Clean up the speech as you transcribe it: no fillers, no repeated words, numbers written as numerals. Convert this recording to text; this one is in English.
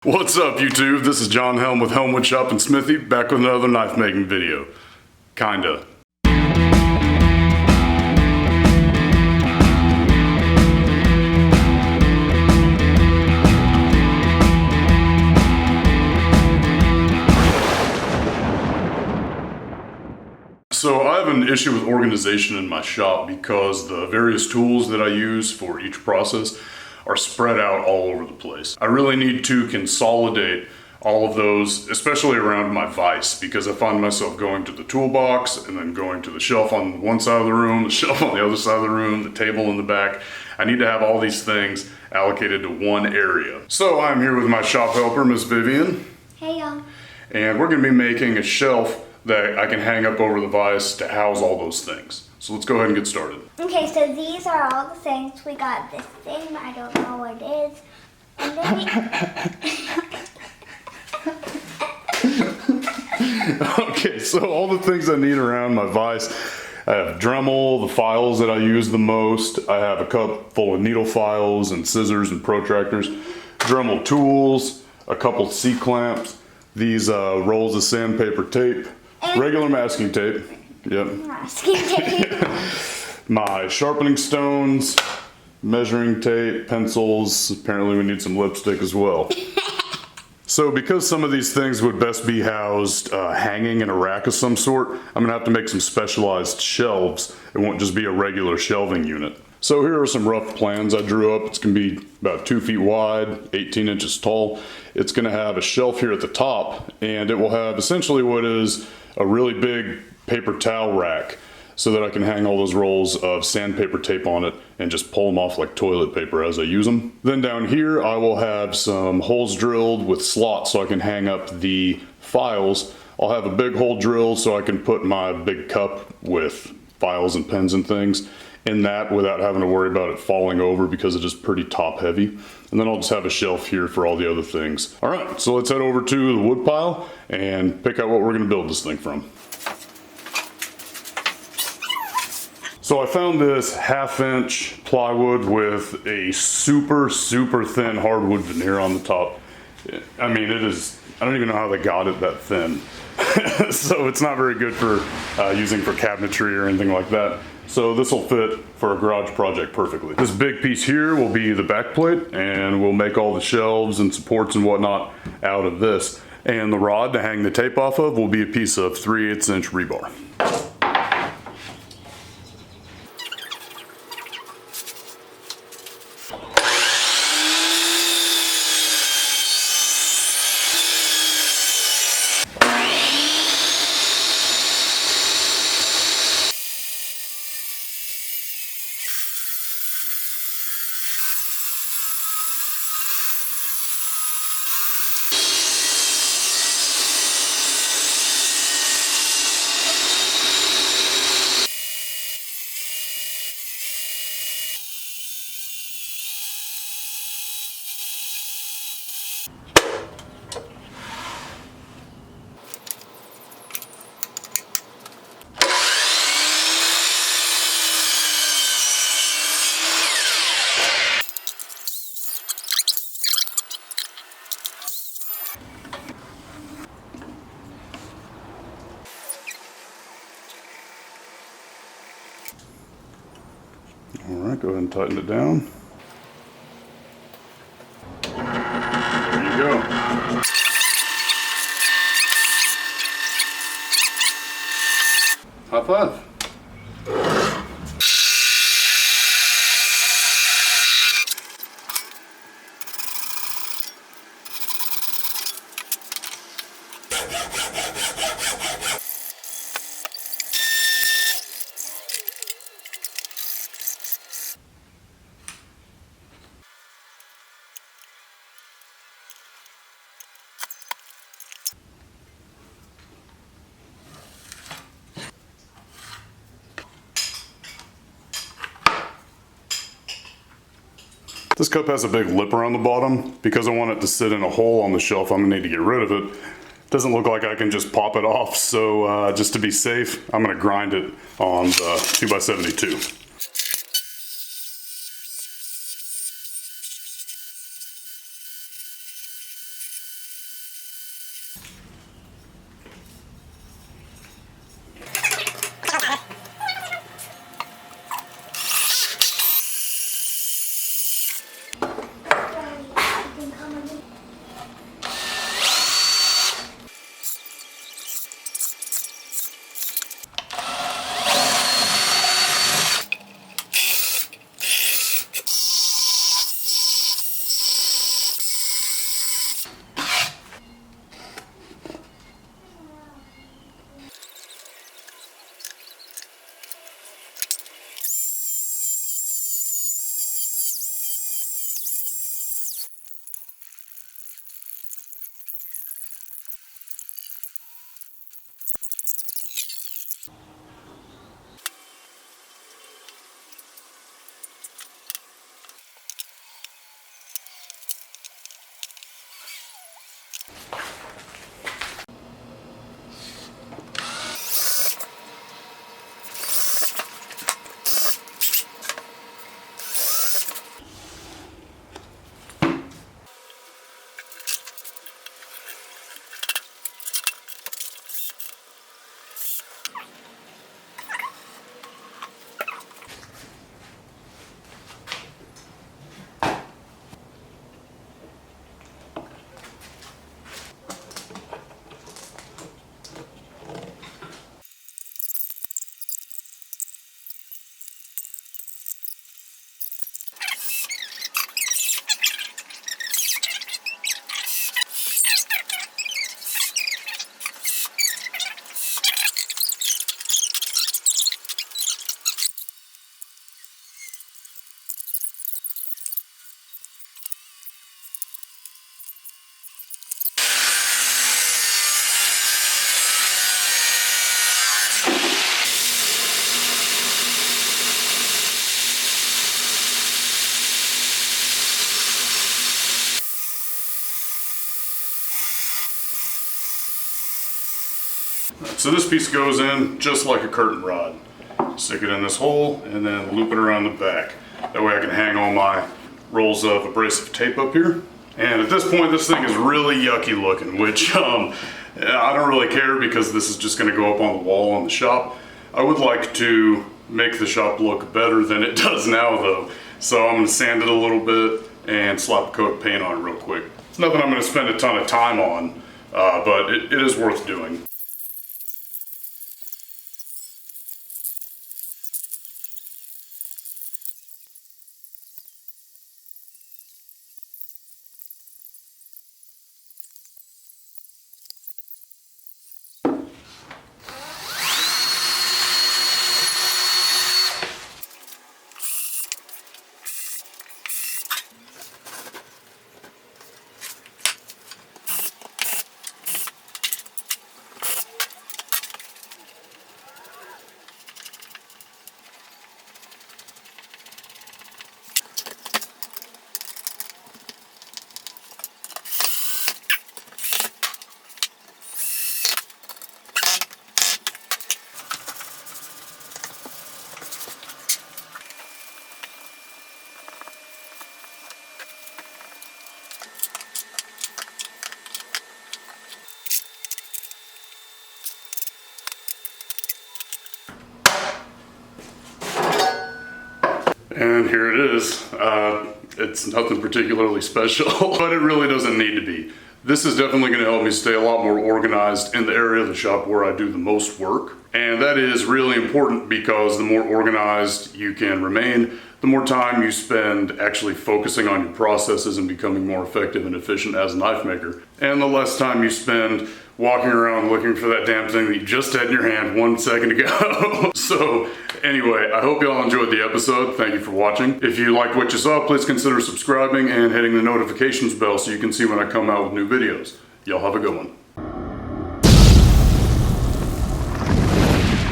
What's up, YouTube? This is John Helm with Helmwood Shop and Smithy, back with another knife making video. Kinda. So I have an issue with organization in my shop because the various tools that I use for each process are spread out all over the place. I really need to consolidate all of those, especially around my vise, because I find myself going to the toolbox and then going to the shelf on one side of the room, the shelf on the other side of the room, the table in the back. I need to have all these things allocated to one area. So I'm here with my shop helper, Miss Vivian. Hey y'all. And we're gonna be making a shelf that I can hang up over the vise to house all those things. So let's go ahead and get started. Okay, so these are all the things. We got this thing, but I don't know what it is. And then we... Okay, so all the things I need around my vise. I have Dremel, the files that I use the most. I have a cup full of needle files and scissors and protractors. Dremel tools, a couple C-clamps, these rolls of sandpaper tape, regular masking tape. Yep. Masking tape. My sharpening stones, measuring tape, pencils. Apparently we need some lipstick as well. So because some of these things would best be housed hanging in a rack of some sort, I'm gonna have to make some specialized shelves. It won't just be a regular shelving unit. So here are some rough plans I drew up. It's gonna be about 2 feet wide, 18 inches tall. It's gonna have a shelf here at the top, and it will have essentially what is a really big paper towel rack so that I can hang all those rolls of sandpaper tape on it and just pull them off like toilet paper as I use them. Then down here I will have some holes drilled with slots so I can hang up the files. I'll have a big hole drilled so I can put my big cup with files and pens and things in that without having to worry about it falling over because it is pretty top heavy. And then I'll just have a shelf here for all the other things. All right, so let's head over to the wood pile and pick out what we're gonna build this thing from. So I found this 1/2-inch plywood with a super thin hardwood veneer on the top. I mean, it is, I don't even know how they got it that thin. So it's not very good for using for cabinetry or anything like that. So this will fit for a garage project perfectly. This big piece here will be the back plate, and we'll make all the shelves and supports and whatnot out of this. And the rod to hang the tape off of will be a piece of 3/8-inch rebar. All right, go ahead and tighten it down. There you go. High five. This cup has a big lip around the bottom. Because I want it to sit in a hole on the shelf, I'm gonna need to get rid of it. Doesn't look like I can just pop it off, so just to be safe, I'm gonna grind it on the 2x72. So this piece goes in just like a curtain rod. Stick it in this hole and then loop it around the back. That way I can hang all my rolls of abrasive tape up here. And at this point, this thing is really yucky looking, which I don't really care because this is just gonna go up on the wall in the shop. I would like to make the shop look better than it does now though. So I'm gonna sand it a little bit and slap a coat of paint on it real quick. It's nothing I'm gonna spend a ton of time on, but it is worth doing. And here it is. It's nothing particularly special, but it really doesn't need to be. This is definitely going to help me stay a lot more organized in the area of the shop where I do the most work. And that is really important because the more organized you can remain, the more time you spend actually focusing on your processes and becoming more effective and efficient as a knife maker. And the less time you spend walking around looking for that damn thing that you just had in your hand 1 second ago. So anyway, I hope y'all enjoyed the episode. Thank you for watching. If you liked what you saw, please consider subscribing and hitting the notifications bell so you can see when I come out with new videos. Y'all have a good one.